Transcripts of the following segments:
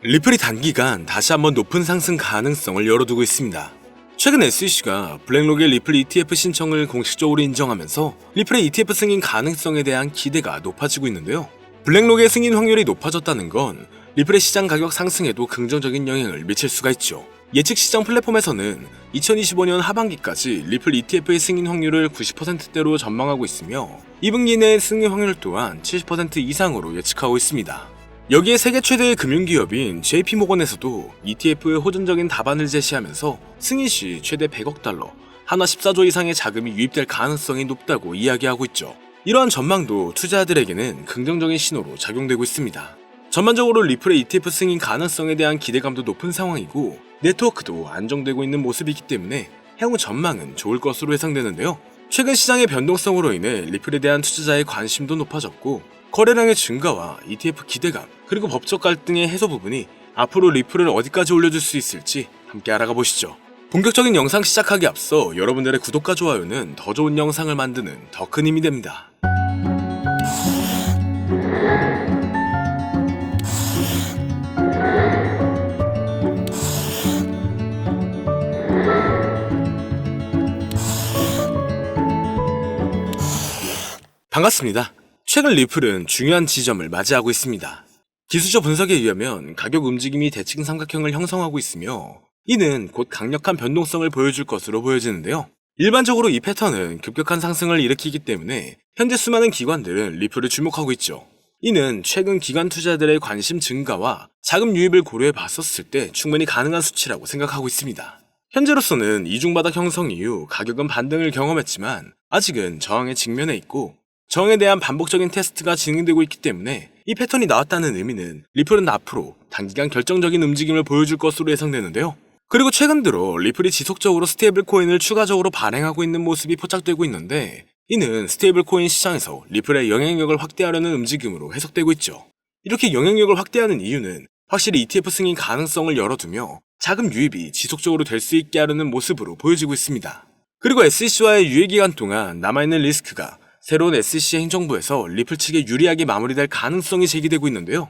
리플이 단기간 다시 한번 높은 상승 가능성을 열어두고 있습니다. 최근 SEC가 블랙록의 리플 ETF 신청을 공식적으로 인정하면서 리플의 ETF 승인 가능성에 대한 기대가 높아지고 있는데요. 블랙록의 승인 확률이 높아졌다는 건 리플의 시장 가격 상승에도 긍정적인 영향을 미칠 수가 있죠. 예측 시장 플랫폼에서는 2025년 하반기까지 리플 ETF의 승인 확률을 90%대로 전망하고 있으며 2분기 내 승인 확률 또한 70% 이상으로 예측하고 있습니다. 여기에 세계 최대의 금융기업인 JP모건에서도 ETF의 호전적인 답안을 제시하면서 승인 시 최대 100억 달러, 한화 14조 이상의 자금이 유입될 가능성이 높다고 이야기하고 있죠. 이러한 전망도 투자자들에게는 긍정적인 신호로 작용되고 있습니다. 전반적으로 리플의 ETF 승인 가능성에 대한 기대감도 높은 상황이고 네트워크도 안정되고 있는 모습이기 때문에 향후 전망은 좋을 것으로 예상되는데요. 최근 시장의 변동성으로 인해 리플에 대한 투자자의 관심도 높아졌고 거래량의 증가와 ETF 기대감, 그리고 법적 갈등의 해소 부분이 앞으로 리플을 어디까지 올려줄 수 있을지 함께 알아가 보시죠. 본격적인 영상 시작하기 앞서 여러분들의 구독과 좋아요는 더 좋은 영상을 만드는 더 큰 힘이 됩니다. 반갑습니다. 최근 리플은 중요한 지점을 맞이하고 있습니다. 기술적 분석에 의하면 가격 움직임이 대칭 삼각형을 형성하고 있으며 이는 곧 강력한 변동성을 보여줄 것으로 보여지는데요. 일반적으로 이 패턴은 급격한 상승을 일으키기 때문에 현재 수많은 기관들은 리플을 주목하고 있죠. 이는 최근 기관 투자들의 관심 증가와 자금 유입을 고려해 봤었을 때 충분히 가능한 수치라고 생각하고 있습니다. 현재로서는 이중바닥 형성 이후 가격은 반등을 경험했지만 아직은 저항에 직면해 있고 저항에 대한 반복적인 테스트가 진행되고 있기 때문에 이 패턴이 나왔다는 의미는 리플은 앞으로 단기간 결정적인 움직임을 보여줄 것으로 예상되는데요. 그리고 최근 들어 리플이 지속적으로 스테이블 코인을 추가적으로 발행하고 있는 모습이 포착되고 있는데 이는 스테이블 코인 시장에서 리플의 영향력을 확대하려는 움직임으로 해석되고 있죠. 이렇게 영향력을 확대하는 이유는 확실히 ETF 승인 가능성을 열어두며 자금 유입이 지속적으로 될 수 있게 하려는 모습으로 보여지고 있습니다. 그리고 SEC와의 유예기간 동안 남아있는 리스크가 새로운 SEC 행정부에서 리플 측에 유리하게 마무리될 가능성이 제기되고 있는데요.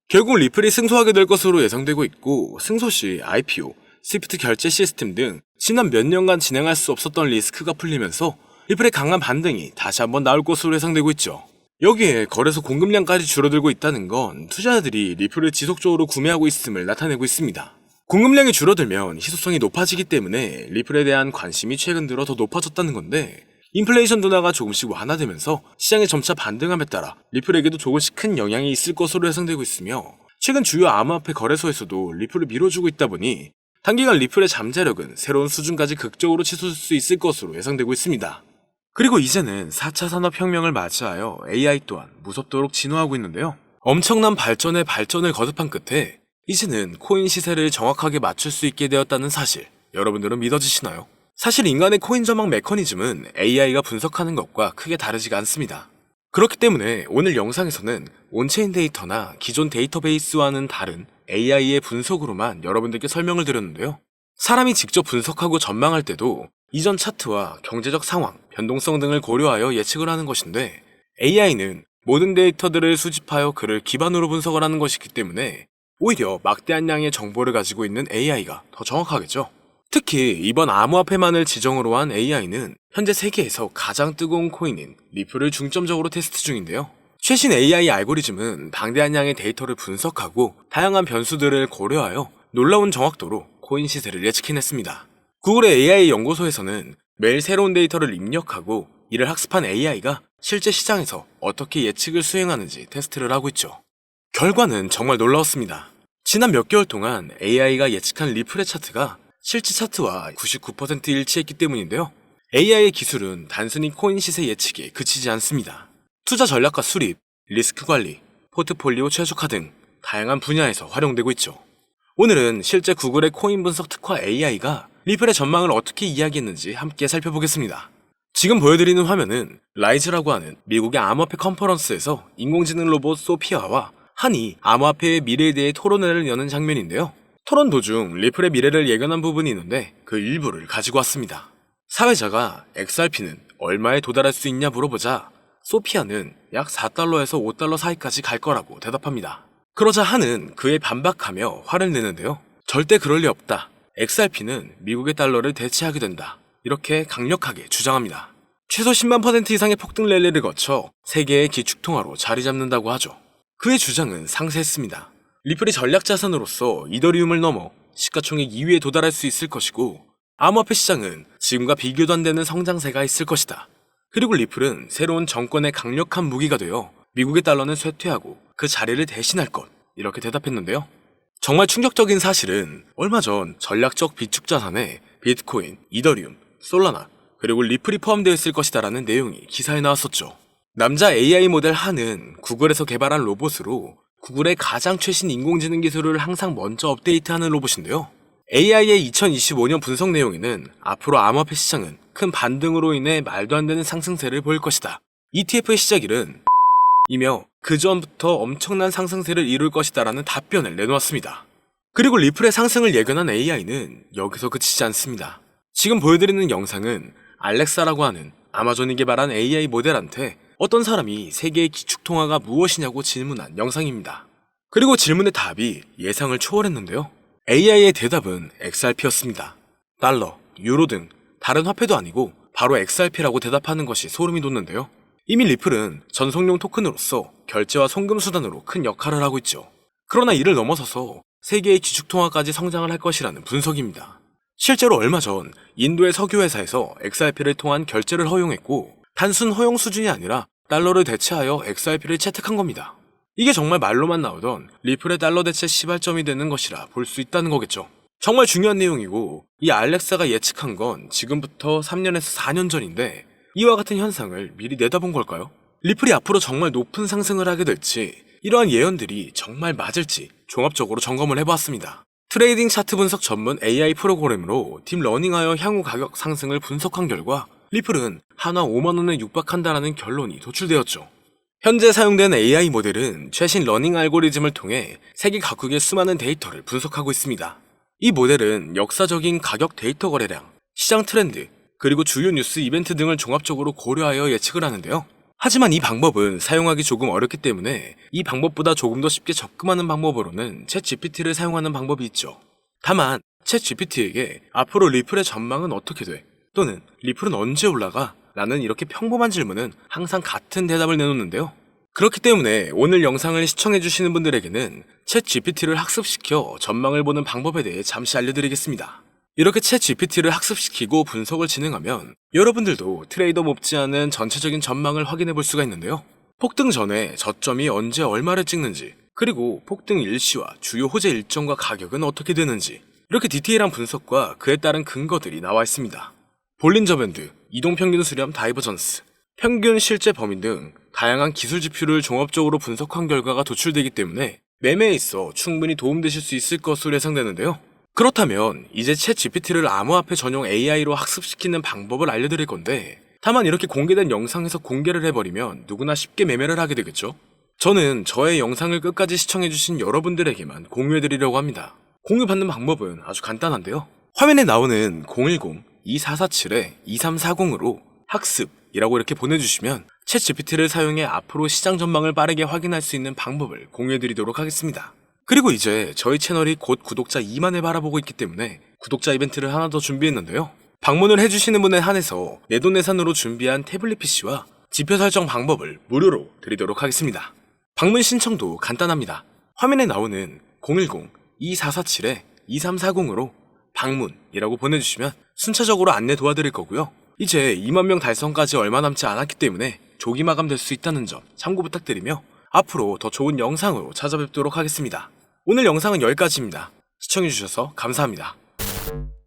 결국 리플이 승소하게 될 것으로 예상되고 있고 승소 시 IPO, 스위프트 결제 시스템 등 지난 몇 년간 진행할 수 없었던 리스크가 풀리면서 리플의 강한 반등이 다시 한번 나올 것으로 예상되고 있죠. 여기에 거래소 공급량까지 줄어들고 있다는 건 투자자들이 리플을 지속적으로 구매하고 있음을 나타내고 있습니다. 공급량이 줄어들면 희소성이 높아지기 때문에 리플에 대한 관심이 최근 들어 더 높아졌다는 건데 인플레이션 둔화가 조금씩 완화되면서 시장의 점차 반등함에 따라 리플에게도 조금씩 큰 영향이 있을 것으로 예상되고 있으며 최근 주요 암호화폐 거래소에서도 리플을 밀어주고 있다 보니 단기간 리플의 잠재력은 새로운 수준까지 극적으로 치솟을 수 있을 것으로 예상되고 있습니다. 그리고 이제는 4차 산업혁명을 맞이하여 AI 또한 무섭도록 진화하고 있는데요. 엄청난 발전에 발전을 거듭한 끝에 이제는 코인 시세를 정확하게 맞출 수 있게 되었다는 사실, 여러분들은 믿어지시나요? 사실 인간의 코인 전망 메커니즘은 AI가 분석하는 것과 크게 다르지가 않습니다. 그렇기 때문에 오늘 영상에서는 온체인 데이터나 기존 데이터베이스와는 다른 AI의 분석으로만 여러분들께 설명을 드렸는데요. 사람이 직접 분석하고 전망할 때도 이전 차트와 경제적 상황, 변동성 등을 고려하여 예측을 하는 것인데 AI는 모든 데이터들을 수집하여 그를 기반으로 분석을 하는 것이기 때문에 오히려 막대한 양의 정보를 가지고 있는 AI가 더 정확하겠죠. 특히 이번 암호화폐만을 지정으로 한 AI는 현재 세계에서 가장 뜨거운 코인인 리플을 중점적으로 테스트 중인데요. 최신 AI 알고리즘은 방대한 양의 데이터를 분석하고 다양한 변수들을 고려하여 놀라운 정확도로 코인 시세를 예측해냈습니다. 구글의 AI 연구소에서는 매일 새로운 데이터를 입력하고 이를 학습한 AI가 실제 시장에서 어떻게 예측을 수행하는지 테스트를 하고 있죠. 결과는 정말 놀라웠습니다. 지난 몇 개월 동안 AI가 예측한 리플의 차트가 실제 차트와 99% 일치했기 때문인데요. AI의 기술은 단순히 코인 시세 예측에 그치지 않습니다. 투자 전략과 수립, 리스크 관리, 포트폴리오 최적화 등 다양한 분야에서 활용되고 있죠. 오늘은 실제 구글의 코인 분석 특화 AI가 리플의 전망을 어떻게 이야기했는지 함께 살펴보겠습니다. 지금 보여드리는 화면은 라이즈라고 하는 미국의 암호화폐 컨퍼런스에서 인공지능 로봇 소피아와 한이 암호화폐의 미래에 대해 토론회를 여는 장면인데요. 토론 도중 리플의 미래를 예견한 부분이 있는데 그 일부를 가지고 왔습니다. 사회자가 XRP는 얼마에 도달할 수 있냐 물어보자 소피아는 약 4달러에서 5달러 사이까지 갈 거라고 대답합니다. 그러자 한은 그에 반박하며 화를 내는데요. 절대 그럴 리 없다. XRP는 미국의 달러를 대체하게 된다. 이렇게 강력하게 주장합니다. 최소 10만 % 이상의 폭등 랠리를 거쳐 세계의 기축통화로 자리 잡는다고 하죠. 그의 주장은 상세했습니다. 리플이 전략 자산으로서 이더리움을 넘어 시가총액 2위에 도달할 수 있을 것이고, 암호화폐 시장은 지금과 비교도 안 되는 성장세가 있을 것이다. 그리고 리플은 새로운 정권의 강력한 무기가 되어 미국의 달러는 쇠퇴하고 그 자리를 대신할 것, 이렇게 대답했는데요. 정말 충격적인 사실은 얼마 전 전략적 비축 자산에 비트코인, 이더리움, 솔라나, 그리고 리플이 포함되어 있을 것이다라는 내용이 기사에 나왔었죠. 남자 AI 모델 한은 구글에서 개발한 로봇으로 구글의 가장 최신 인공지능 기술을 항상 먼저 업데이트하는 로봇인데요. AI의 2025년 분석 내용에는 앞으로 암호화폐 시장은 큰 반등으로 인해 말도 안 되는 상승세를 보일 것이다. ETF의 시작일은 이며 그 전부터 엄청난 상승세를 이룰 것이다라는 답변을 내놓았습니다. 그리고 리플의 상승을 예견한 AI는 여기서 그치지 않습니다. 지금 보여드리는 영상은 알렉사라고 하는 아마존이 개발한 AI 모델한테 어떤 사람이 세계의 기축통화가 무엇이냐고 질문한 영상입니다. 그리고 질문의 답이 예상을 초월했는데요. AI의 대답은 XRP였습니다. 달러, 유로 등 다른 화폐도 아니고 바로 XRP라고 대답하는 것이 소름이 돋는데요. 이미 리플은 전송용 토큰으로서 결제와 송금 수단으로 큰 역할을 하고 있죠. 그러나 이를 넘어서서 세계의 기축통화까지 성장을 할 것이라는 분석입니다. 실제로 얼마 전 인도의 석유회사에서 XRP를 통한 결제를 허용했고, 단순 허용 수준이 아니라 달러를 대체하여 XRP를 채택한 겁니다. 이게 정말 말로만 나오던 리플의 달러 대체 시발점이 되는 것이라 볼 수 있다는 거겠죠. 정말 중요한 내용이고, 이 알렉사가 예측한 건 지금부터 3년에서 4년 전인데 이와 같은 현상을 미리 내다본 걸까요? 리플이 앞으로 정말 높은 상승을 하게 될지, 이러한 예언들이 정말 맞을지 종합적으로 점검을 해보았습니다. 트레이딩 차트 분석 전문 AI 프로그램으로 딥러닝하여 향후 가격 상승을 분석한 결과 리플은 한화 5만원에 육박한다라는 결론이 도출되었죠. 현재 사용된 AI 모델은 최신 러닝 알고리즘을 통해 세계 각국의 수많은 데이터를 분석하고 있습니다. 이 모델은 역사적인 가격 데이터 거래량, 시장 트렌드, 그리고 주요 뉴스 이벤트 등을 종합적으로 고려하여 예측을 하는데요. 하지만 이 방법은 사용하기 조금 어렵기 때문에 이 방법보다 조금 더 쉽게 접근하는 방법으로는 챗GPT를 사용하는 방법이 있죠. 다만 챗GPT에게 앞으로 리플의 전망은 어떻게 돼? 또는 리플은 언제 올라가? 라는 이렇게 평범한 질문은 항상 같은 대답을 내놓는데요. 그렇기 때문에 오늘 영상을 시청해주시는 분들에게는 챗GPT를 학습시켜 전망을 보는 방법에 대해 잠시 알려드리겠습니다. 이렇게 챗GPT를 학습시키고 분석을 진행하면 여러분들도 트레이더 못지않은 전체적인 전망을 확인해 볼 수가 있는데요. 폭등 전에 저점이 언제 얼마를 찍는지, 그리고 폭등 일시와 주요 호재 일정과 가격은 어떻게 되는지, 이렇게 디테일한 분석과 그에 따른 근거들이 나와 있습니다. 볼린저 밴드, 이동평균 수렴 다이버전스, 평균 실제 범위 등 다양한 기술 지표를 종합적으로 분석한 결과가 도출되기 때문에 매매에 있어 충분히 도움되실 수 있을 것으로 예상되는데요. 그렇다면 이제 챗GPT를 암호화폐 전용 AI로 학습시키는 방법을 알려드릴 건데, 다만 이렇게 공개된 영상에서 공개를 해버리면 누구나 쉽게 매매를 하게 되겠죠? 저는 저의 영상을 끝까지 시청해주신 여러분들에게만 공유해드리려고 합니다. 공유받는 방법은 아주 간단한데요. 화면에 나오는 010-2447-2340으로 학습이라고 이렇게 보내주시면 챗GPT를 사용해 앞으로 시장 전망을 빠르게 확인할 수 있는 방법을 공유해드리도록 하겠습니다. 그리고 이제 저희 채널이 곧 구독자 2만을 바라보고 있기 때문에 구독자 이벤트를 하나 더 준비했는데요. 방문을 해주시는 분에 한해서 내돈내산으로 준비한 태블릿 PC와 지표 설정 방법을 무료로 드리도록 하겠습니다. 방문 신청도 간단합니다. 화면에 나오는 010-2447-2340으로 방문이라고 보내주시면 순차적으로 안내 도와드릴 거고요. 이제 2만 명 달성까지 얼마 남지 않았기 때문에 조기 마감될 수 있다는 점 참고 부탁드리며 앞으로 더 좋은 영상으로 찾아뵙도록 하겠습니다. 오늘 영상은 여기까지입니다. 시청해주셔서 감사합니다.